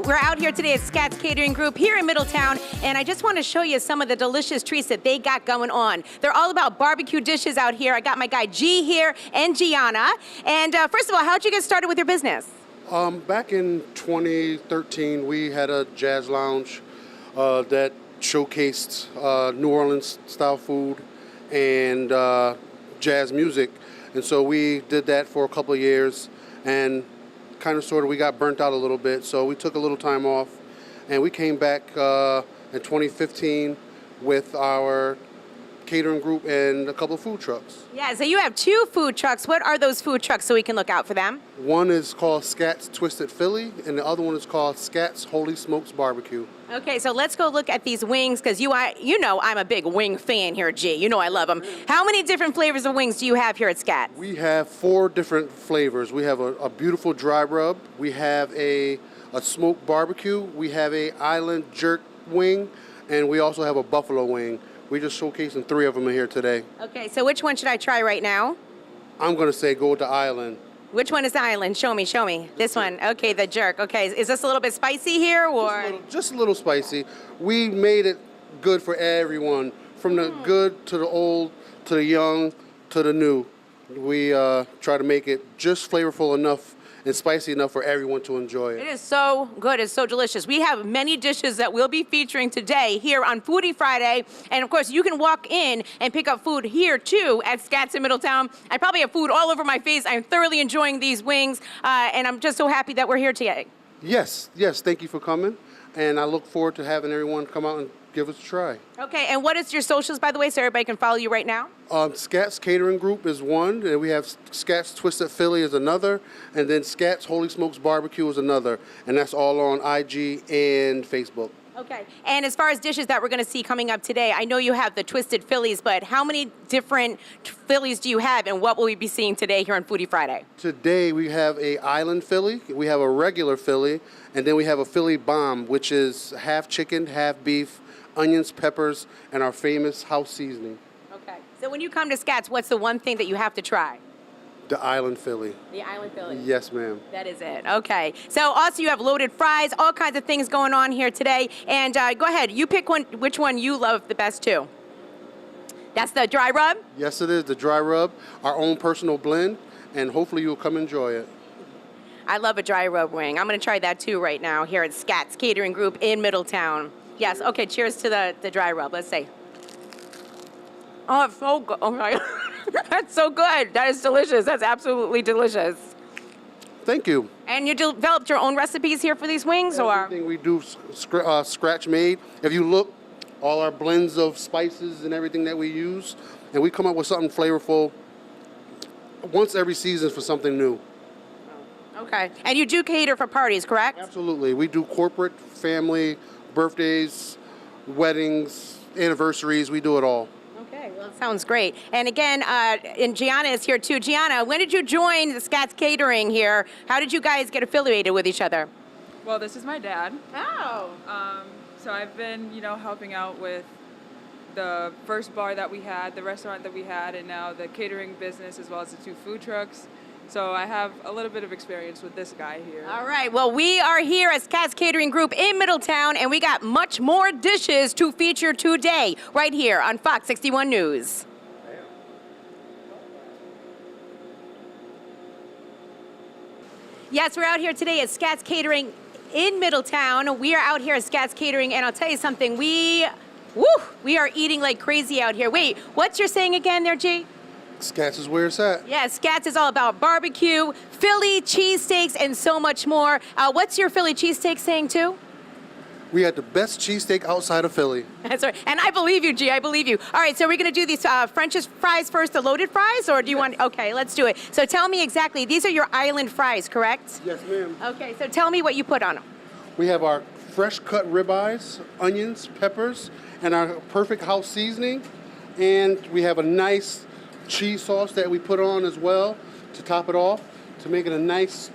We're out here today at Scatz Catering Group here in Middletown, and I just want to show you some of the delicious treats that they got going on. They're all about barbecue dishes out here. I got my guy G here and Gianna. And first of all, how'd you get started with your business? Back in 2013, we had a jazz lounge that showcased New Orleans style food and jazz music. And so we did that for a couple of years, and kind of sort of we got burnt out a little bit. So we took a little time off, and we came back in 2015 with our catering group and a couple of food trucks. Yeah, so you have 2 food trucks. What are those food trucks so we can look out for them? One is called Scatz Twisted Philly, and the other one is called Scatz Holy Smokes BBQ. Okay, so let's go look at these wings, because you know I'm a big wing fan here, G. You know I love them. How many different flavors of wings do you have here at Scatz? We have 4 different flavors. We have a beautiful dry rub. We have a smoked barbecue. We have a island jerk wing, and we also have a buffalo wing. We're just showcasing 3 of them here today. Okay, so which one should I try right now? I'm going to say go with the island. Which one is the island? Show me, show me. This one. Okay, the jerk. Okay, is this a little bit spicy here, or? Just a little spicy. We made it good for everyone, from the good to the old, to the young, to the new. We try to make it just flavorful enough and spicy enough for everyone to enjoy it. It is so good. It's so delicious. We have many dishes that we'll be featuring today here on Foodie Friday. And of course, you can walk in and pick up food here too at Scatz in Middletown. I probably have food all over my face. I'm thoroughly enjoying these wings, and I'm just so happy that we're here today. Yes, thank you for coming. And I look forward to having everyone come out and give us a try. Okay, and what is your socials, by the way, so everybody can follow you right now? Scatz Catering Group is one, and we have Scatz Twisted Philly is another, and then Scatz Holy Smokes BBQ is another, and that's all on IG and Facebook. Okay, and as far as dishes that we're going to see coming up today, I know you have the Twisted Phillies, but how many different Phillies do you have, and what will we be seeing today here on Foodie Friday? Today we have a island Philly, we have a regular Philly, and then we have a Philly bomb, which is half chicken, half beef, onions, peppers, and our famous house seasoning. Okay, so when you come to Scatz, what's the one thing that you have to try? The island Philly. The island Philly. Yes, ma'am. That is it. Okay. So also you have loaded fries, all kinds of things going on here today. And go ahead, you pick one, which one you love the best too. That's the dry rub? Yes, it is, the dry rub, our own personal blend, and hopefully you'll come enjoy it. I love a dry rub wing. I'm going to try that too right now here at Scatz Catering Group in Middletown. Yes, okay, cheers to the dry rub. Let's see. Oh, it's so good. Oh my That's so good. That is delicious. That's absolutely delicious. Thank you. And you developed your own recipes here for these wings, or? Everything we do scratch made. If you look, all our blends of spices and everything that we use, and we come up with something flavorful once every season for something new. Okay. And you do cater for parties, correct? Absolutely. We do corporate, family, birthdays, weddings, anniversaries. We do it all. Okay, well, it sounds great. And again, and Gianna is here too. Gianna, when did you join the Scatz Catering here? How did you guys get affiliated with each other? Well, this is my dad. Oh. So I've been, helping out with the first bar that we had, the restaurant that we had, and now the catering business as well as the 2 food trucks. So I have a little bit of experience with this guy here. All right. Well, we are here at Scatz Catering Group in Middletown, and we got much more dishes to feature today right here on Fox 61 News. Yes, we're out here today at Scatz Catering in Middletown. We are out here at Scatz Catering, and I'll tell you something. We are eating like crazy out here. Wait, what's your saying again there, G? Scatz is where it's at. Yeah, Scatz is all about barbecue, Philly cheesesteaks, and so much more. What's your Philly cheesesteak saying too? We had the best cheesesteak outside of Philly. That's right. And I believe you, G. I believe you. All right, so we're going to do these French fries first, the loaded fries, or do you want... Okay, let's do it. So tell me exactly. These are your island fries, correct? Yes, ma'am. Okay, so tell me what you put on them. We have our fresh cut ribeyes, onions, peppers, and our perfect house seasoning. And we have a nice cheese sauce that we put on as well to top it off to make it a nice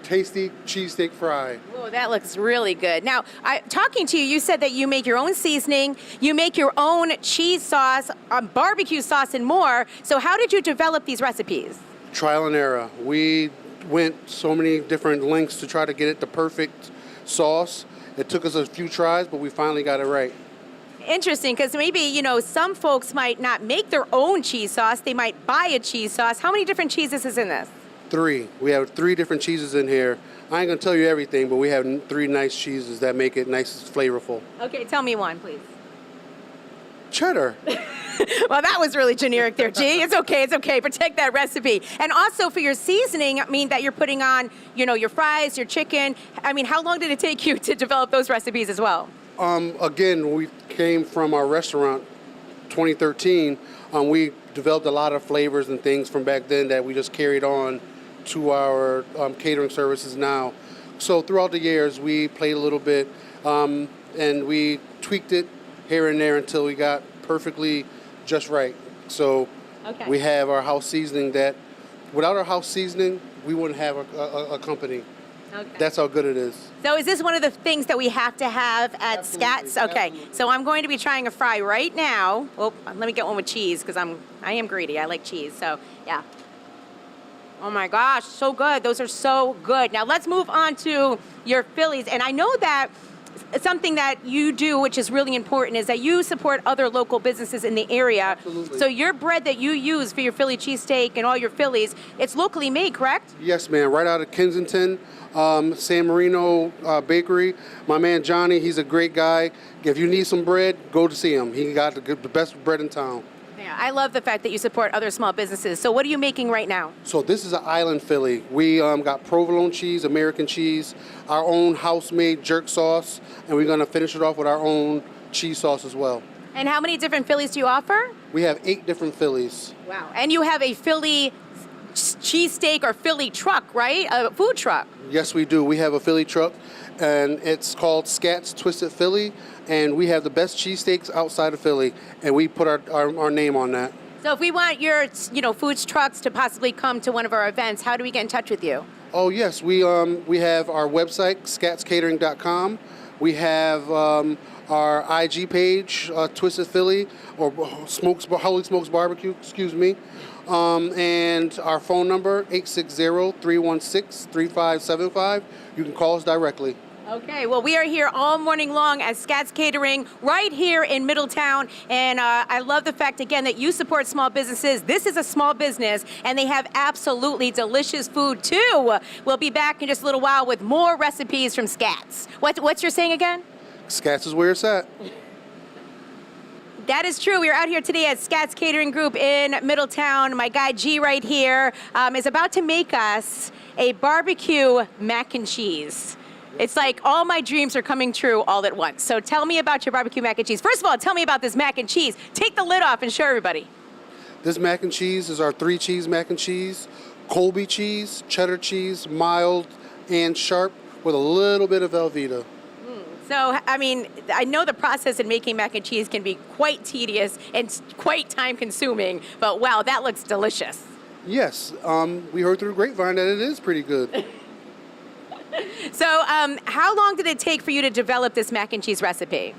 tasty cheesesteak fry. Whoa, that looks really good. Now, talking to you, you said that you make your own seasoning, you make your own cheese sauce, barbecue sauce, and more. So how did you develop these recipes? Trial and error. We went so many different lengths to try to get it the perfect sauce. It took us a few tries, but we finally got it right. Interesting, because maybe, some folks might not make their own cheese sauce. They might buy a cheese sauce. How many different cheeses is in this? 3. We have 3 different cheeses in here. I ain't gonna tell you everything, but we have 3 nice cheeses that make it nice and flavorful. Okay, tell me one, please. Cheddar. Well, that was really generic there, G. It's okay. Protect that recipe. And also for your seasoning, that you're putting on, your fries, your chicken. How long did it take you to develop those recipes as well? Again, we came from our restaurant 2013. We developed a lot of flavors and things from back then that we just carried on to our catering services now. So throughout the years, we played a little bit and we tweaked it here and there until we got perfectly just right. So we have our house seasoning that without our house seasoning, we wouldn't have a company. Okay. That's how good it is. So is this one of the things that we have to have at Scatz? Okay, absolutely. So I'm going to be trying a fry right now. Oh, let me get one with cheese because I am greedy. I like cheese, so yeah. Oh my gosh, so good. Those are so good. Now let's move on to your Phillies. And I know that something that you do, which is really important, is that you support other local businesses in the area. Absolutely. So your bread that you use for your Philly cheesesteak and all your Phillies, it's locally made, correct? Yes, ma'am. Right out of Kensington, San Marino Bakery. My man Johnny, he's a great guy. If you need some bread, go to see him. He got the best bread in town. Yeah, I love the fact that you support other small businesses. So what are you making right now? So this is an island Philly. We got provolone cheese, American cheese, our own house-made jerk sauce, and we're going to finish it off with our own cheese sauce as well. And how many different Phillies do you offer? We have 8 different Phillies. Wow. And you have a Philly cheesesteak or Philly truck, right? A food truck. Yes, we do. We have a Philly truck, and it's called Scatz Twisted Philly, and we have the best cheesesteaks outside of Philly, and we put our name on that. So if we want your, food trucks to possibly come to one of our events, how do we get in touch with you? Oh, yes. We have our website, scatscatering.com. We have our IG page, Twisted Philly, or Holy Smokes Barbecue, excuse me. And our phone number, 860-316-3575. You can call us directly. Okay, well, we are here all morning long at Scatz Catering right here in Middletown. And I love the fact, again, that you support small businesses. This is a small business, and they have absolutely delicious food, too. We'll be back in just a little while with more recipes from Scatz. What's your saying again? Scatz is where it's at. That is true. We are out here today at Scatz Catering Group in Middletown. My guy G right here is about to make us a barbecue mac and cheese. It's like all my dreams are coming true all at once. So tell me about your barbecue mac and cheese. First of all, tell me about this mac and cheese. Take the lid off and show everybody. This mac and cheese is our 3-cheese mac and cheese, Colby cheese, cheddar cheese, mild and sharp with a little bit of Velveeta. So, I know the process in making mac and cheese can be quite tedious and quite time-consuming, but wow, that looks delicious. Yes, we heard through the grapevine that it is pretty good. So, how long did it take for you to develop this mac and cheese recipe?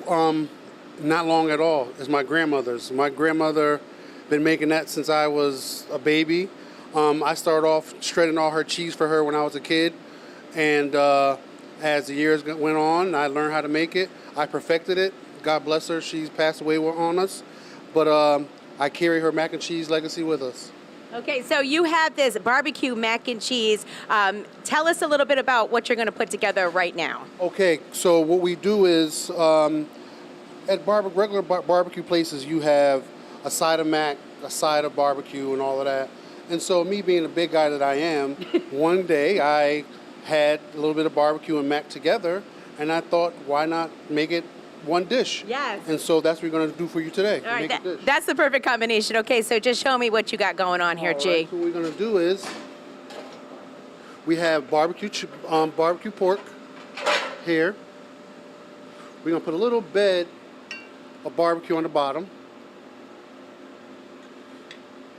Not long at all. It's my grandmother's. My grandmother been making that since I was a baby. I started off shredding all her cheese for her when I was a kid, and as the years went on, I learned how to make it. I perfected it. God bless her. She's passed away on us, but I carry her mac and cheese legacy with us. Okay, so you have this barbecue mac and cheese. Tell us a little bit about what you're going to put together right now. Okay, so what we do is at regular barbecue places, you have a side of mac, a side of barbecue, and all of that. And so me being the big guy that I am, one day I had a little bit of barbecue and mac together, and I thought, why not make it one dish? Yes. And so that's what we're going to do for you today. All right, make a dish. That's the perfect combination. Okay, so just show me what you got going on here, All G. right, so what we're going to do is we have barbecue pork here. We're going to put a little bed of barbecue on the bottom.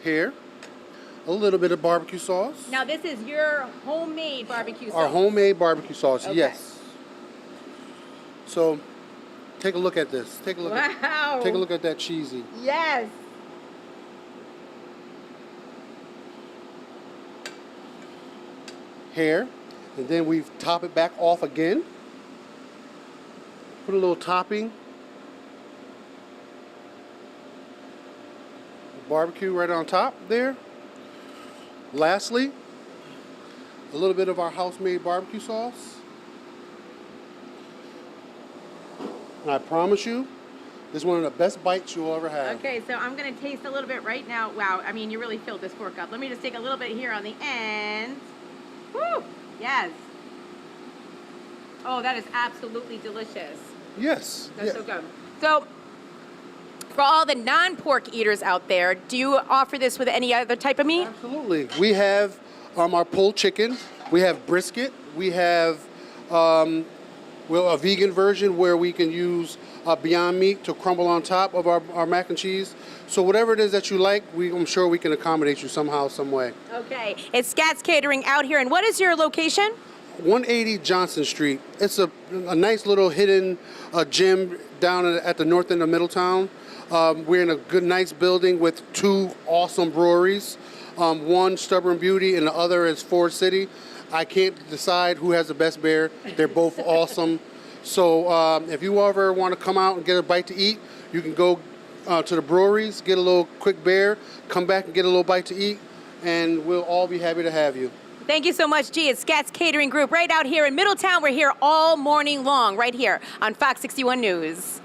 Here. A little bit of barbecue sauce. Now, this is your homemade barbecue sauce. Our homemade barbecue sauce, Okay. yes. So, take a look at this. Take a look. Wow. Take a look at that cheesy. Yes. here, and then we top it back off again. Put a little topping. Barbecue right on top there. Lastly, a little bit of our house-made barbecue sauce. And I promise you, this is one of the best bites you'll ever have. Okay, so I'm going to taste a little bit right now. Wow, I mean, you really filled this fork up. Let me just take a little bit here on the end. Woo! Yes. Oh, that is absolutely delicious. Yes. That's so good. So, for all the non-pork eaters out there, do you offer this with any other type of meat? Absolutely. We have our pulled chicken. We have brisket. We have a vegan version where we can use Beyond Meat to crumble on top of our mac and cheese. So whatever it is that you like, I'm sure we can accommodate you somehow, some way. Okay. It's Scatz Catering out here. And what is your location? 180 Johnson Street. It's a nice little hidden gym down at the north end of Middletown. We're in a good, nice building with two awesome breweries. One, Stubborn Beauty, and the other is Ford City. I can't decide who has the best beer. They're both awesome. So if you ever want to come out and get a bite to eat, you can go to the breweries, get a little quick beer, come back and get a little bite to eat, and we'll all be happy to have you. Thank you so much, G. It's Scatz Catering Group right out here in Middletown. We're here all morning long, right here on Fox 61 News.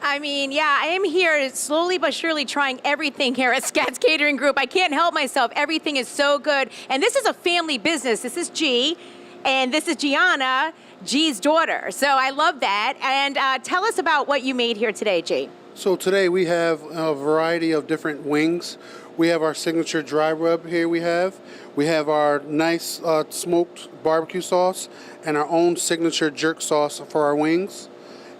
I mean, yeah, I am here slowly but surely trying everything here at Scatz Catering Group. I can't help myself. Everything is so good. And this is a family business. This is G, and this is Gianna, G's daughter. So I love that. And tell us about what you made here today, G. So today we have a variety of different wings. We have our signature dry rub here we have our nice smoked barbecue sauce and our own signature jerk sauce for our wings.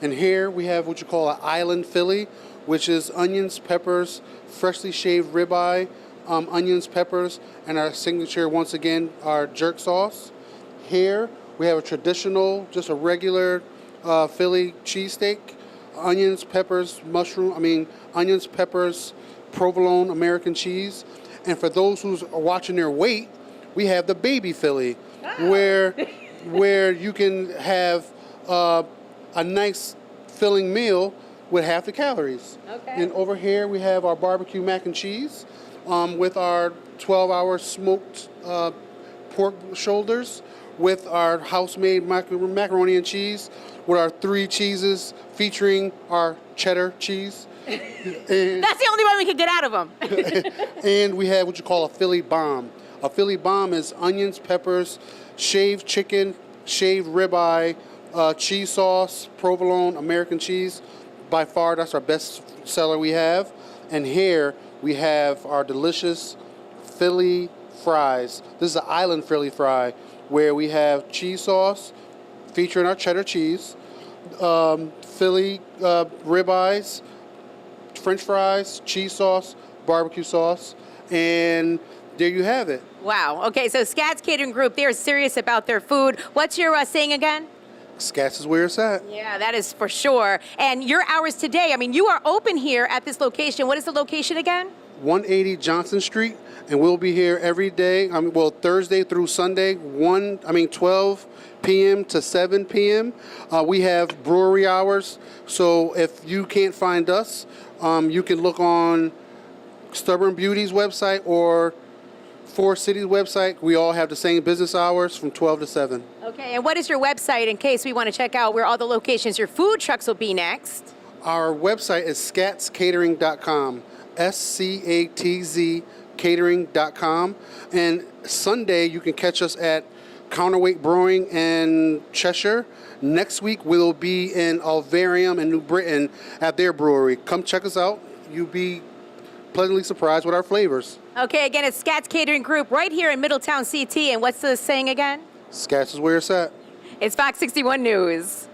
And here we have what you call an island Philly, which is onions, peppers, freshly shaved ribeye, onions, peppers, and our signature, once again, our jerk sauce. Here we have a traditional, just a regular Philly cheesesteak, onions, peppers, onions, peppers, provolone, American cheese. And for those who are watching their weight, we have the baby Philly, where you can have a nice filling meal with half the calories. Okay. And over here we have our barbecue mac and cheese with our 12-hour smoked pork shoulders, with our house-made macaroni and cheese, with our 3 cheeses featuring our cheddar cheese. And That's the only one we could get out of them. and we have what you call a Philly bomb. A Philly bomb is onions, peppers, shaved chicken, shaved ribeye, cheese sauce, provolone, American cheese. By far, that's our best seller we have. And here we have our delicious Philly fries. This is an island Philly fry where we have cheese sauce featuring our cheddar cheese, Philly ribeyes, French fries, cheese sauce, barbecue sauce, and there you have it. Wow. Okay, so Scatz Catering Group, they're serious about their food. What's your saying again? Scatz is where it's at. Yeah, that is for sure. And your hours today, I mean, you are open here at this location. What is the location again? 180 Johnson Street, and we'll be here every day, Thursday through Sunday, 12 p.m. to 7 p.m. We have brewery hours, so if you can't find us, you can look on Stubborn Beauty's website or Ford City's website. We all have the same business hours from 12 to 7. Okay, and what is your website in case we want to check out where all the locations, your food trucks will be next? Our website is scatzcatering.com, SCATZ catering.com. And Sunday, you can catch us at Counterweight Brewing in Cheshire. Next week, we'll be in Alvarium in New Britain at their brewery. Come check us out. You'll be pleasantly surprised with our flavors. Okay, again, it's Scatz Catering Group right here in Middletown, CT. And what's the saying again? Scatz is where it's at. It's Fox 61 News.